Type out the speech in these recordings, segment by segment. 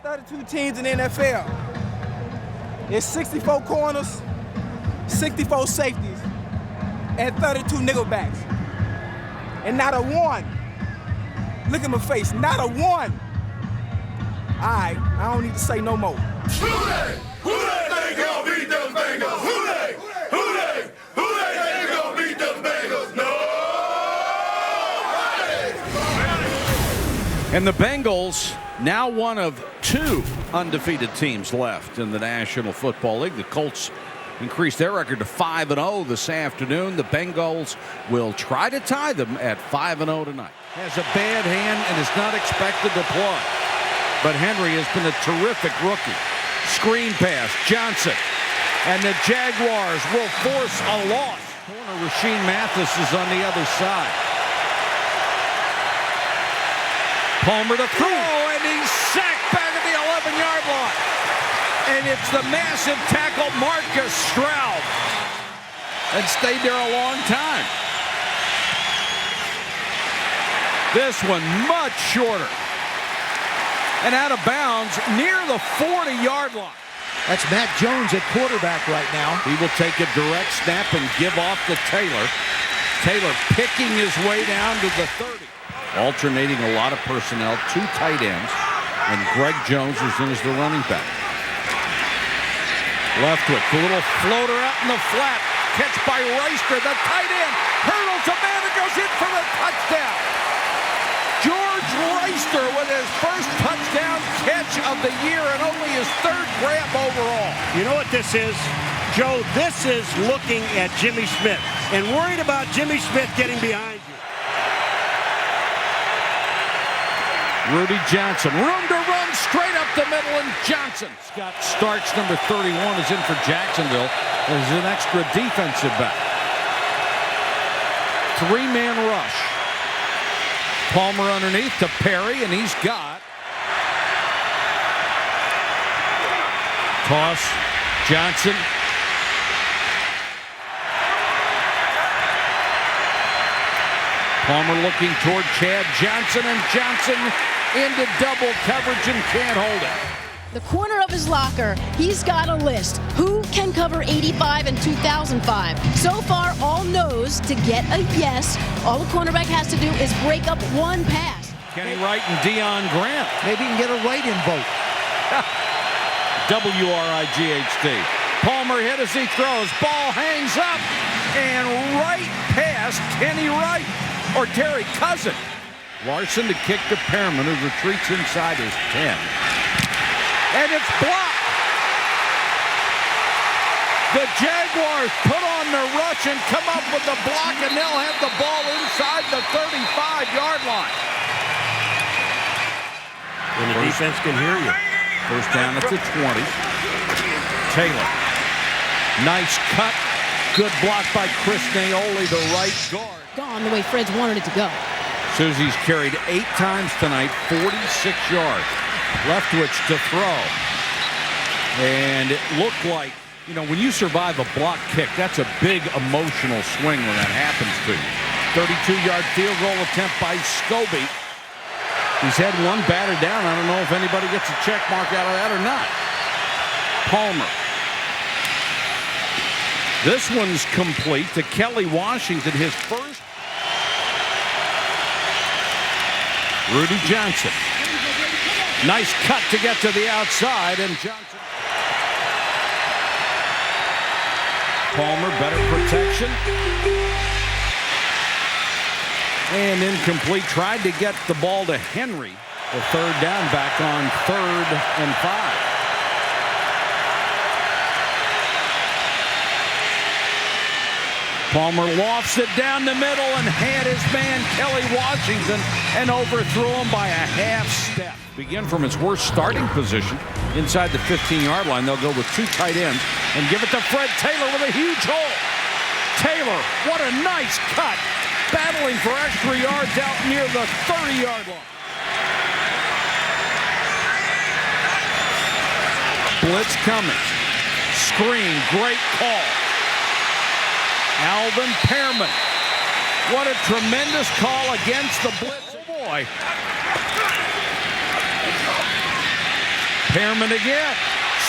32 teams in the NFL. It's 64 corners, 64 safeties, and 32 nickelbacks. And not a one. Look at my face, not a one. All right, I don't need to say no more. Who they? Who they think gonna beat them Bengals? Who they? Who they? Who they think gonna beat them Bengals? Nobody! And the Bengals, now one of two undefeated teams left in the National Football League. The Colts increased their record to 5-0 this afternoon. The Bengals will try to tie them at 5-0 tonight. Has a bad hand and is not expected to play. But Henry has been a terrific rookie. Screen pass, Johnson. And the Jaguars will force a loss. Corner Rasheed Mathis is on the other side. Palmer to throw, and he's sacked back at the 11-yard line. And it's the massive tackle Marcus Stroud. And stayed there a long time. This one much shorter. And out of bounds near the 40-yard line. That's Matt Jones at quarterback right now. He will take a direct snap and give off to Taylor. Taylor picking his way down to the 30. Alternating a lot of personnel, two tight ends, and Greg Jones is in as the running back. Leftwich, the little floater out in the flat. Catch by Reister, the tight end. Hurdles a man and goes in for the touchdown. George Reister with his first touchdown catch of the year and only his third grab overall. You know what this is, Joe? This is looking at Jimmy Smith and worried about Jimmy Smith getting behind you. Rudy Johnson, room to run straight up the middle, and Johnson. Scott Starks, number 31, is in for Jacksonville as an extra defensive back. Three-man rush. Palmer underneath to Perry, and he's got. Toss, Johnson. Palmer looking toward Chad Johnson, and Johnson into double coverage and can't hold it. The corner of his locker, he's got a list. Who can cover 85 and 2005? So far, all no's to get a yes. All the cornerback has to do is break up one pass. Kenny Wright and Deion Grant. Maybe he can get a write-in vote. WRIGHT. Palmer hit as he throws. Ball hangs up and right past Kenny Wright. Or Terry Cousin. Larson to kick to Perriman, who retreats inside his 10. And it's blocked. The Jaguars put on their rush and come up with the block, and they'll have the ball inside the 35-yard line. And the defense can hear you. First down at the 20. Taylor. Nice cut. Good block by Chris Naoli, the right guard. Gone the way Fred's wanted it to go. Susie's carried 8 times tonight, 46 yards. Leftwich to throw. And it looked like, you know, when you survive a block kick, that's a big emotional swing when that happens to you. 32-yard field goal attempt by Scobie. He's had one batted down. I don't know if anybody gets a check mark out of that or not. Palmer. This one's complete to Kelly Washington, his first. Rudy Johnson. Nice cut to get to the outside, and Johnson. Palmer, better protection. And incomplete. Tried to get the ball to Henry. The third down back on 3rd and 5. Palmer lofts it down the middle and had his man Kelly Washington and overthrew him by a half step. Begin from his worst starting position inside the 15-yard line. They'll go with 2 tight ends and give it to Fred Taylor with a huge hole. Taylor, what a nice cut. Battling for extra yards out near the 30-yard line. Blitz coming. Screen, great call. Alvin Pearman. What a tremendous call against the blitz. Oh boy. Pearman again.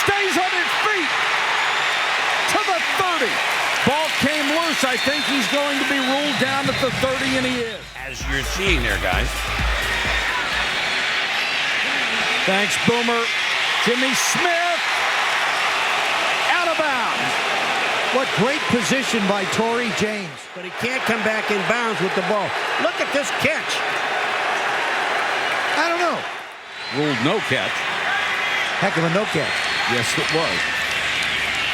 Stays on his feet. To the 30. Ball came loose. I think he's going to be ruled down at the 30, and he is. As you're seeing there, guys. Thanks, Boomer. Jimmy Smith. Out of bounds. What great position by Torrey James. But he can't come back in bounds with the ball. Look at this catch. I don't know. Ruled no catch. Heck of a no catch. Yes, it was.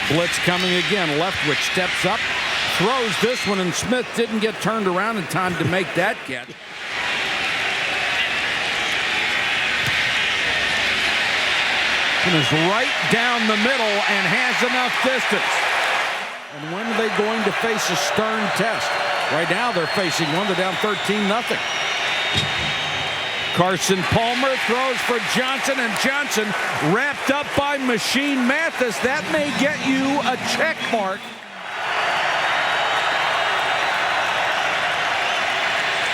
Blitz coming again. Leftwich steps up, throws this one, and Smith didn't get turned around in time to make that catch. And is right down the middle and has enough distance. And when are they going to face a stern test? Right now they're facing one. They're down 13-0. Carson Palmer throws for Johnson, and Johnson wrapped up by Machine Mathis. That may get you a check mark.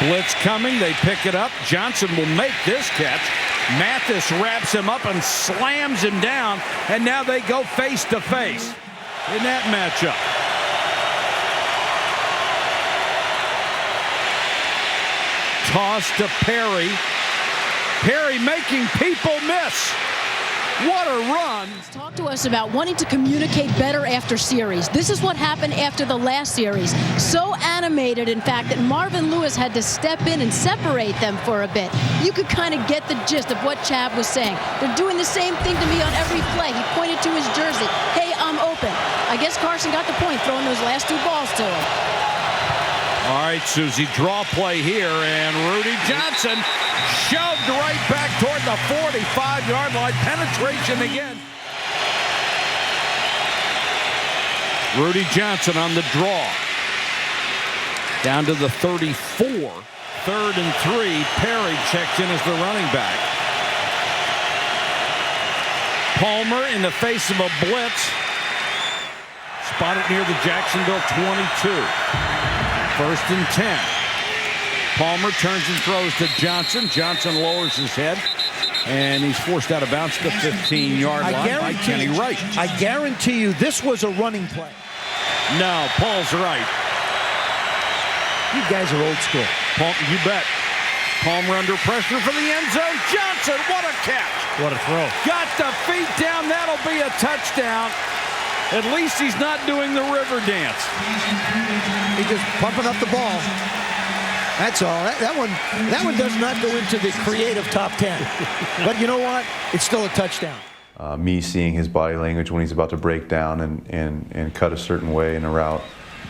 Blitz coming. They pick it up. Johnson will make this catch. Mathis wraps him up and slams him down, and now they go face to face in that matchup. Toss to Perry. Perry making people miss. What a run. Talk to us about wanting to communicate better after series. This is what happened after the last series. So animated, in fact, that Marvin Lewis had to step in and separate them for a bit. You could kind of get the gist of what Chad was saying. They're doing the same thing to me on every play. He pointed to his jersey. Hey, I'm open. I guess Carson got the point, throwing those last 2 balls to him. All right, Susie, draw play here, and Rudy Johnson shoved right back toward the 45-yard line. Penetration again. Rudy Johnson on the draw. Down to the 34. 3rd and 3. Perry checks in as the running back. Palmer in the face of a blitz. Spotted near the Jacksonville 22. 1st and 10. Palmer turns and throws to Johnson. Johnson lowers his head, and he's forced out of bounds to the 15-yard line by Kenny Wright. I guarantee you this was a running play. No, Paul's right. You guys are old school. Paul, you bet. Palmer under pressure for the end zone. Johnson, what a catch. What a throw. Got the feet down. That'll be a touchdown. At least he's not doing the river dance. He's just pumping up the ball. That's all. That one does not go into the creative top 10. But you know what? It's still a touchdown. Me seeing his body language when he's about to break down and cut a certain way in a route.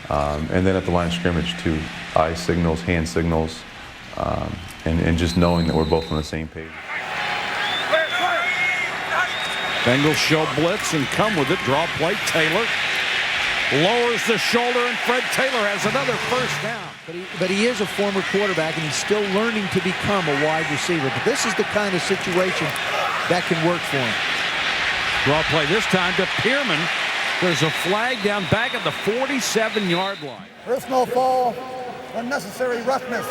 And then at the line of scrimmage too, eye signals, hand signals, and just knowing that we're both on the same page. Bengals show blitz and come with it. Draw play. Taylor lowers the shoulder, and Fred Taylor has another 1st down. But he is a former quarterback, and he's still learning to become a wide receiver. But this is the kind of situation that can work for him. Draw play this time to Pearman. There's a flag down back at the 47-yard line. Personal foul, unnecessary roughness.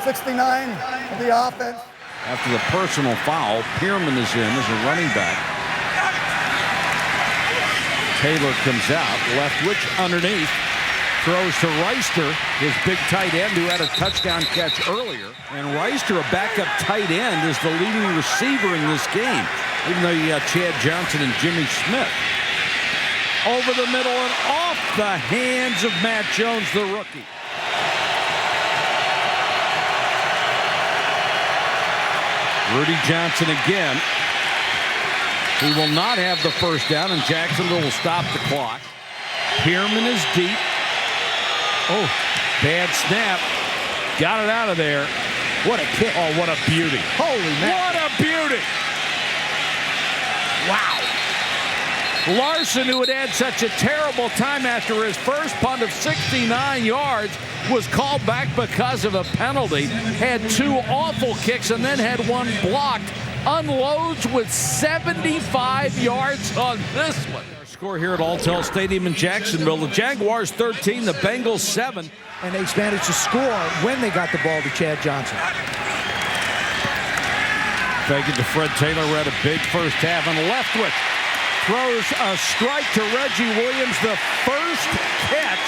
69 of the offense. After the personal foul, Pearman is in as a running back. Taylor comes out, Leftwich underneath, throws to Reister, his big tight end who had a touchdown catch earlier. And Reister, a backup tight end, is the leading receiver in this game, even though you got Chad Johnson and Jimmy Smith. Over the middle and off the hands of Matt Jones, the rookie. Rudy Johnson again. He will not have the 1st down, and Jacksonville will stop the clock. Pearman is deep. Oh, bad snap. Got it out of there. What a kick. Oh, what a beauty. Holy man. What a beauty. Wow. Larson, who had had such a terrible time after his first punt of 69 yards, was called back because of a penalty, had 2 awful kicks, and then had 1 blocked. Unloads with 75 yards on this one. Our score here at Alltel Stadium in Jacksonville. The Jaguars 13, the Bengals 7. And they managed to score when they got the ball to Chad Johnson. Fake it to Fred Taylor. Read a big first half, and Leftwich throws a strike to Reggie Williams. The first catch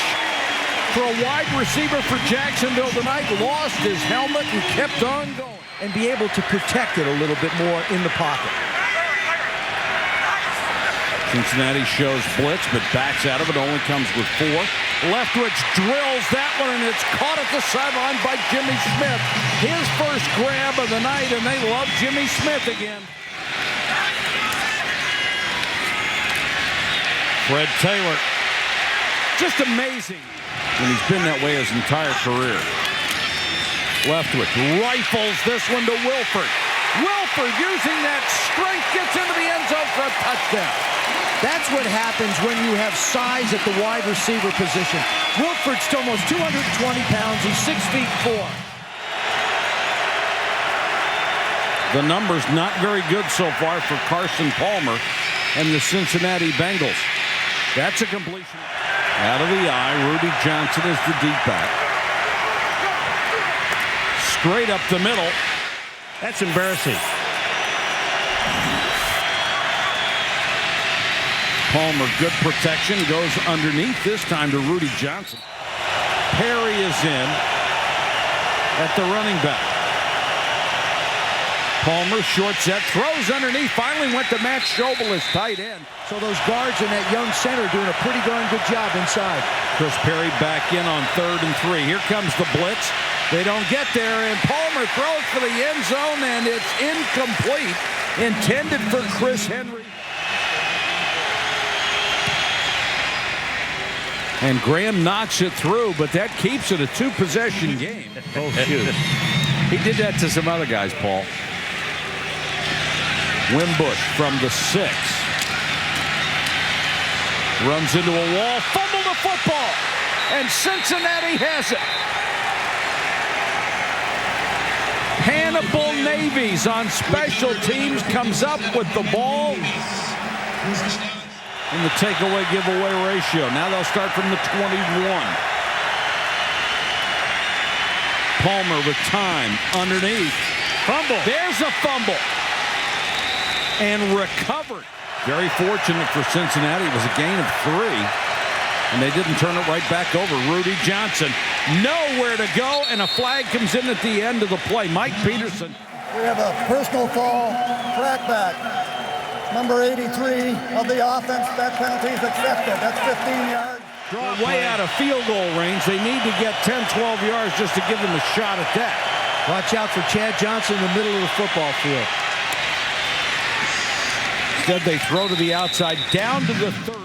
for a wide receiver for Jacksonville tonight. Lost his helmet and kept on going. And be able to protect it a little bit more in the pocket. Cincinnati shows blitz, but backs out of it. Only comes with 4. Leftwich drills that one, and it's caught at the sideline by Jimmy Smith. His first grab of the night, and they love Jimmy Smith again. Fred Taylor, just amazing. And he's been that way his entire career. Leftwich rifles this one to Wilford. Wilford using that strength gets into the end zone for a touchdown. That's what happens when you have size at the wide receiver position. Wilford's almost 220 pounds. He's 6'4". The numbers not very good so far for Carson Palmer and the Cincinnati Bengals. That's a completion. Out of the eye, Rudy Johnson is the deep back. Straight up the middle. That's embarrassing. Palmer, good protection, goes underneath, this time to Rudy Johnson. Perry is in at the running back. Palmer, short set, throws underneath, finally went to Matt Schobel as tight end. So those guards and that young center doing a pretty darn good job inside. Chris Perry back in on 3rd and 3. Here comes the blitz. They don't get there, and Palmer throws for the end zone, and it's incomplete. Intended for Chris Henry. And Graham knocks it through, but that keeps it a 2-possession game. Oh, shoot. He did that to some other guys, Paul. Wimbush from the 6. Runs into a wall, fumble the football, and Cincinnati has it. Hannibal Navies on special teams comes up with the ball in the takeaway giveaway ratio. Now they'll start from the 21. Palmer with time underneath. Fumble. There's a fumble. And recovered. Very fortunate for Cincinnati. It was a gain of 3. And they didn't turn it right back over. Rudy Johnson nowhere to go, and a flag comes in at the end of the play. Mike Peterson. We have a personal foul, crackback. Number 83 of the offense. That penalty is accepted. That's 15 yards. They're way out of field goal range. They need to get 10, 12 yards just to give them a shot at that. Watch out for Chad Johnson in the middle of the football field. Instead, they throw to the outside, down to the 30.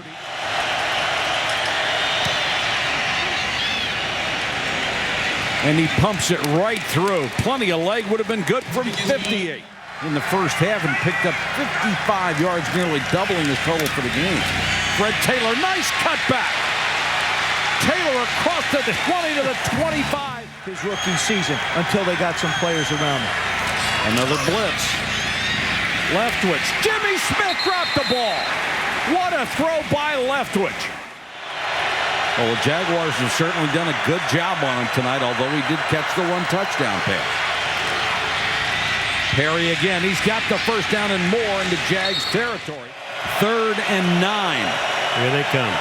And he pumps it right through. Plenty of leg, would have been good from 58 in the first half, and picked up 55 yards, nearly doubling his total for the game. Fred Taylor, nice cutback. Taylor across the 20 to the 25. His rookie season until they got some players around him. Another blitz. Leftwich. Jimmy Smith dropped the ball. What a throw by Leftwich. Well, the Jaguars have certainly done a good job on him tonight, although he did catch the 1 touchdown pass. Perry again. He's got the first down and more into Jags territory. 3rd and 9. Here they come.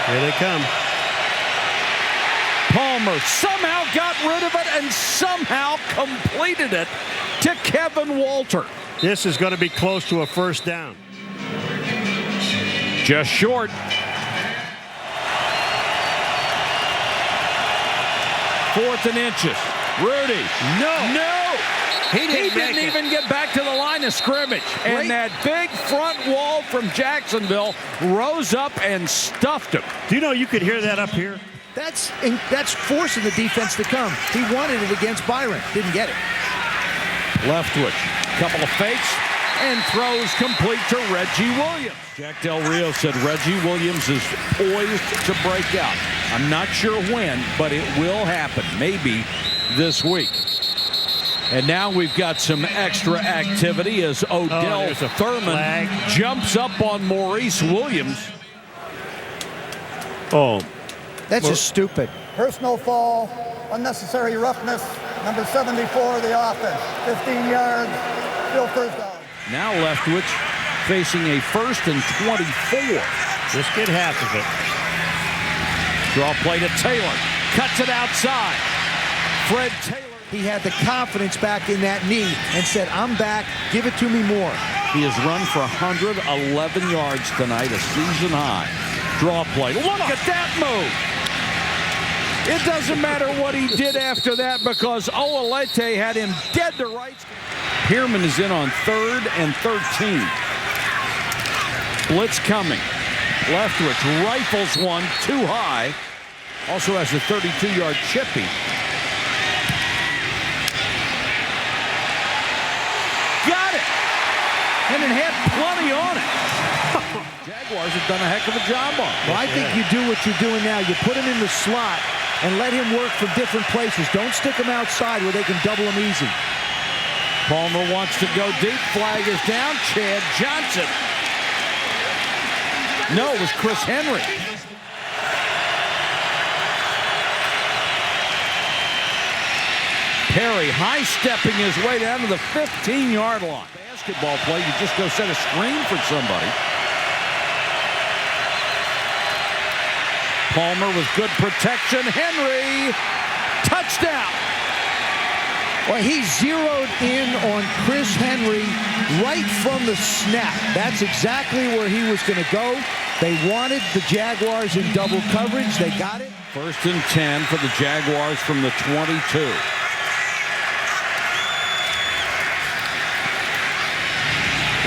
Here they come. Palmer somehow got rid of it and somehow completed it to Kevin Walter. This is going to be close to a first down. Just short. Fourth and inches. Rudy. No. He didn't even get back to the line of scrimmage. And that big front wall from Jacksonville rose up and stuffed him. Do you know you could hear that up here? That's forcing the defense to come. He wanted it against Byron. Didn't get it. Leftwich. Couple of fakes and throws complete to Reggie Williams. Jack Del Rio said Reggie Williams is poised to break out. I'm not sure when, but it will happen. Maybe this week. And now we've got some extra activity as Odell Thurman jumps up on Maurice Williams. That's just stupid. Personal foul, unnecessary roughness, number 74 of the offense. 15 yards, still first down. Now Leftwich facing a 1st and 24. Just get half of it. Draw play to Taylor. Cuts it outside. Fred Taylor. He had the confidence back in that knee and said, I'm back, give it to me more. He has run for 111 yards tonight, a season high. Draw play. Look at that move. It doesn't matter what he did after that because Oalete had him dead to rights. Pierman is in on 3rd and 13. Blitz coming. Leftwich rifles one too high. Also has a 32-yard chippy. Got it! And it had plenty on it. Jaguars have done a heck of a job on it. Well, I think you do what you're doing now. You put him in the slot and let him work from different places. Don't stick him outside where they can double him easy. Palmer wants to go deep. Flag is down. Chad Johnson. No, it was Chris Henry. Perry high-stepping his way down to the 15-yard line. Basketball play, you just go set a screen for somebody. Palmer with good protection. Henry, touchdown. Well, he zeroed in on Chris Henry right from the snap. That's exactly where he was going to go. They wanted the Jaguars in double coverage. They got it. 1st and 10 for the Jaguars from the 22.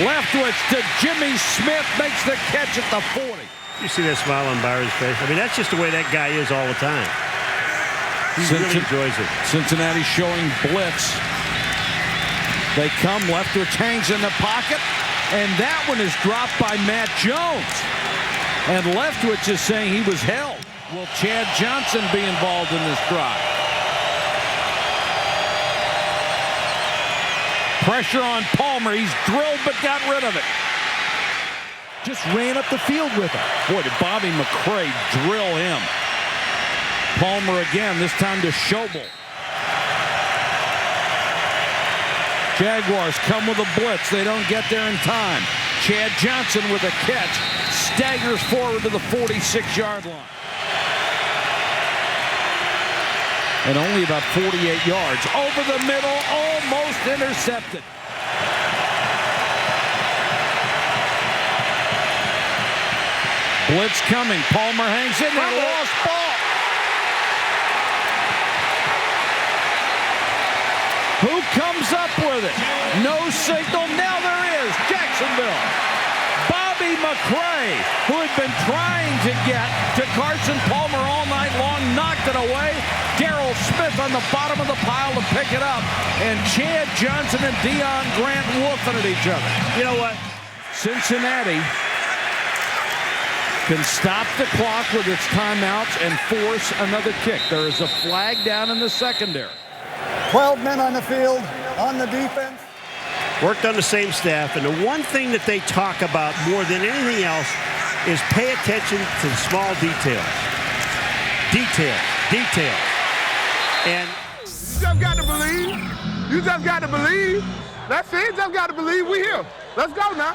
Leftwich to Jimmy Smith, makes the catch at the 40. You see that smile on Byron's face? I mean, that's just the way that guy is all the time. He really enjoys it. Cincinnati showing blitz. They come. Leftwich hangs in the pocket, and that one is dropped by Matt Jones. And Leftwich is saying he was held. Will Chad Johnson be involved in this drive? Pressure on Palmer. He's drilled but got rid of it. Just ran up the field with him. Boy, did Bobby McCray drill him. Palmer again, this time to Schobel. Jaguars come with a blitz. They don't get there in time. Chad Johnson with a catch. Staggers forward to the 46-yard line. And only about 48 yards. Over the middle, almost intercepted. Blitz coming. Palmer hangs in there. Lost ball. Who comes up with it? No signal. Now there is. Jacksonville. Bobby McCray, who had been trying to get to Carson Palmer all night long, knocked it away. Darrell Smith on the bottom of the pile to pick it up. And Chad Johnson and Deion Grant woofing at each other. You know what? Cincinnati can stop the clock with its timeouts and force another kick. There is a flag down in the secondary. 12 men on the field, on the defense. Worked on the same staff, and the one thing that they talk about more than anything else is pay attention to the small details. Detail. And You just got to believe. You just got to believe. That's it. You just got to believe we're here. Let's go now.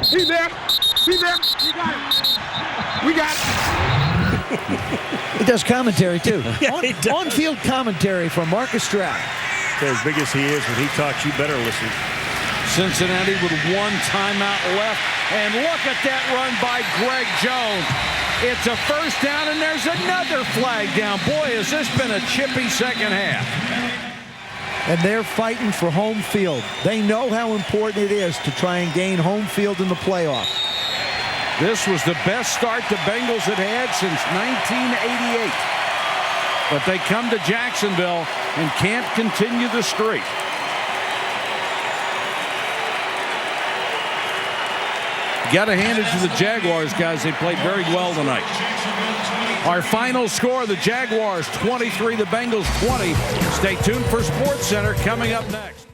He's there. He's there. We got it. He does commentary, too. Yeah, he does. On-field commentary from Marcus Stroud. as big as he is, when he talks, you better listen. Cincinnati with one timeout left. And look at that run by Greg Jones. It's a first down, and there's another flag down. Boy, has this been a chippy second half. And they're fighting for home field. They know how important it is to try and gain home field in the playoffs. This was the best start the Bengals had had since 1988. But they come to Jacksonville and can't continue the streak. Got to hand it to the Jaguars, guys. They played very well tonight. Our final score, the Jaguars 23, the Bengals 20. Stay tuned for SportsCenter coming up next.